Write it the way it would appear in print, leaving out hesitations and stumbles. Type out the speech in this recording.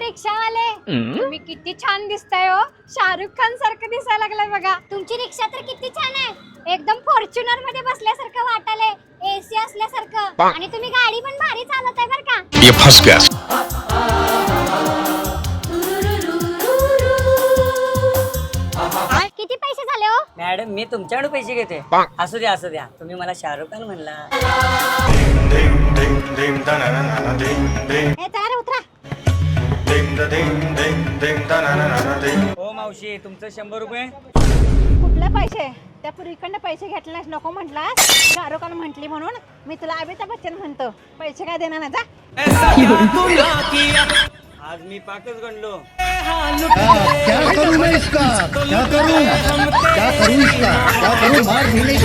रिक्षावाले तुम्ही किती छान दिसताय हो. शाहरुख खान सारखं दिसायला लागलाय बघा. तुमची रिक्षा तर किती छान आहे. एकदम फॉर्च्युनर मध्ये बसल्यासारखं वाटायलंय. एसी असल्यासारखं. आणि तुम्ही गाडी पण भारी चालवताय बर का. ये फंस गया. किती पैसे झाले हो मॅडम? मी तुमच्याकडे पैसे घेते. असू द्या तुम्ही मला शाहरुख खान म्हणला. हे तयार उतरा. हो मावशी, तुमचं 100 रुपये. कुठले पैसे? त्या पूर्वीकडनं पैसे घेतले नको म्हटलास. शाहरुख खान म्हटली म्हणून मी तुला अमिताभ बच्चन म्हणतो. पैसे काय देणार ना जा. आज मी पाकच गणलो. क्या करूं मैं इसका? क्या करूं इसका? क्या करूं? मार भी नहीं